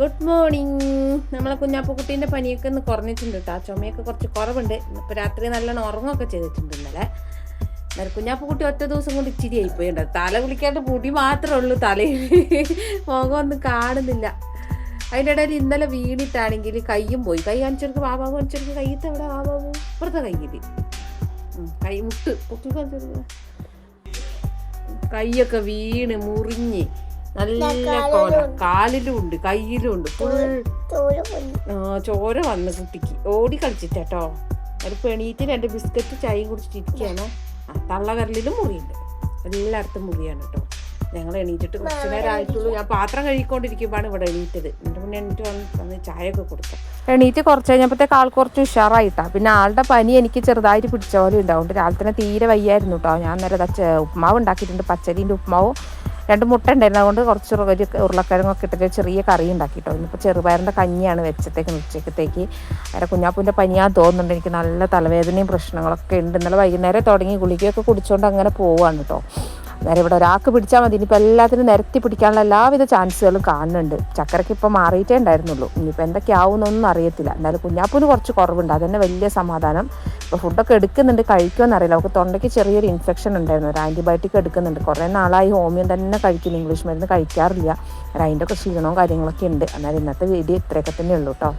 Good morning. നമ്മളെ കുഞ്ഞാപ്പക്കുട്ടീൻ്റെ പനിയൊക്കെ ഒന്ന് കുറഞ്ഞിട്ടുണ്ട് കേട്ടോ. ചുമയൊക്കെ കുറച്ച് കുറവുണ്ട്. ഇപ്പോൾ രാത്രി നല്ലോണം ഉറങ്ങുകയൊക്കെ ചെയ്തിട്ടുണ്ട് ഇന്നലെ. എന്നാലും കുഞ്ഞാപ്പക്കുട്ടി ഒറ്റ ദിവസം കൊണ്ട് ഇച്ചിരി ആയിപ്പോയിട്ടുണ്ട്. തല കുളിക്കാണ്ട് പൊടി മാത്രമേ ഉള്ളൂ തലയിൽ, മുഖമൊന്നും കാണുന്നില്ല. അതിൻ്റെ ഇടയിൽ ഇന്നലെ വീണിട്ടാണെങ്കിൽ കയ്യും പോയി. കൈ കാണിച്ചെടുക്ക്, ബാബാബു കാണിച്ചെടുക്ക്. കയ്യത്തെ എവിടെ ബാബാബു? ഇപ്പുറത്തെ കയ്യിൽ കൈ മുട്ട് പൊക്കി കാണിച്ചെടുക്കുക. കൈയൊക്കെ വീണ് മുറിഞ്ഞ് നല്ല കോല. കാലിലും ഉണ്ട് കയ്യിലും ഉണ്ട്. ഫുൾ ചോര വന്ന് കുട്ടിക്ക്. ഓടി കളിച്ചിട്ടോ. ഒരു പെണീറ്റ് 2 ബിസ്ക്കറ്റ് ചായയും കുടിച്ചിട്ടിരിക്കുകയാണ്. തള്ളവിരലിലും മുറിയുണ്ട്. എല്ലായിടത്തും മുറിയാണ് കേട്ടോ. ഞങ്ങൾ എണീറ്റിട്ട് കുറച്ച് നേരം ആയിട്ടുള്ളൂ. ഞാൻ പാത്രം കഴുകിക്കൊണ്ടിരിക്കുമ്പോഴാണ് ഇവിടെ എണീറ്റത്. എൻ്റെ മുന്നേ എണീറ്റ് വന്ന് ചായയൊക്കെ കൊടുത്തു. എണീറ്റ് കുറച്ച് കഴിഞ്ഞപ്പോഴത്തേക്ക് ആൾ കുറച്ച് ഉഷാറായിട്ടാണ്. പിന്നെ ആളുടെ പനി എനിക്ക് ചെറുതായിട്ട് പിടിച്ച പോലെ ഉണ്ടാവും. രാവിലെ തന്നെ തീരെ വയ്യായിരുന്നു കേട്ടോ. ഞാൻ നേരെ ഉപ്മാവ് ഉണ്ടാക്കിയിട്ടുണ്ട്. പച്ചരീൻ്റെ ഉപ്മാവും 2 മുട്ട ഉണ്ടായിരുന്നു. അതുകൊണ്ട് കുറച്ച് ഒരു ഉരുളക്കിഴങ്ങൊക്കെ ഇട്ടിട്ട് ചെറിയ കറി ഉണ്ടാക്കിട്ടോ. ഇന്നിപ്പോൾ ചെറുപയറിൻ്റെ കഞ്ഞിയാണ് വെച്ചത്തേക്ക് ഉച്ചക്കത്തേക്ക്. വേറെ കുഞ്ഞാപ്പൂൻ്റെ പനിയാന്ന് തോന്നുന്നുണ്ട്. എനിക്ക് നല്ല തലവേദനയും പ്രശ്നങ്ങളൊക്കെ ഉണ്ട്. ഇന്നലെ വൈകുന്നേരം തുടങ്ങി ഗുളികയൊക്കെ കുടിച്ചുകൊണ്ട് അങ്ങനെ പോവാണ് കേട്ടോ. നേരെ ഇവിടെ ഒരാൾക്ക് പിടിച്ചാൽ മതി. ഇനിയിപ്പോൾ എല്ലാത്തിനും നിരത്തി പിടിക്കാനുള്ള എല്ലാവിധ ചാൻസുകളും കാണുന്നുണ്ട്. ചക്കരയ്ക്ക് ഇപ്പോൾ മാറിയിട്ടേ ഉണ്ടായിരുന്നുള്ളൂ. ഇനിയിപ്പോൾ എന്തൊക്കെയാവുമെന്നൊന്നും അറിയത്തില്ല. എന്നാലും കുഞ്ഞാപ്പൂന് കുറച്ച് കുറവുണ്ട്. അതന്നെ വലിയ സമാധാനം. ഇപ്പോൾ ഫുഡൊക്കെ എടുക്കുന്നുണ്ട്. കഴിക്കുമെന്ന് അറിയില്ല. അവൾക്ക് തൊണ്ടയ്ക്ക് ചെറിയൊരു ഇൻഫെക്ഷൻ ഉണ്ടായിരുന്നു. ഒരു ആൻറ്റിബയോട്ടിക് എടുക്കുന്നുണ്ട്. കുറേ നാളായി ഹോമിയോ തന്നെ കഴിക്കുന്നു. ഇംഗ്ലീഷ് മരുന്ന് കഴിക്കാറില്ല. അതിൻ്റെ ഒക്കെ ക്ഷീണവും കാര്യങ്ങളൊക്കെ ഉണ്ട്. എന്നാലും ഇന്നത്തെ വീഡിയോ ഇത്രയൊക്കെ തന്നെ ഉള്ളൂ കേട്ടോ.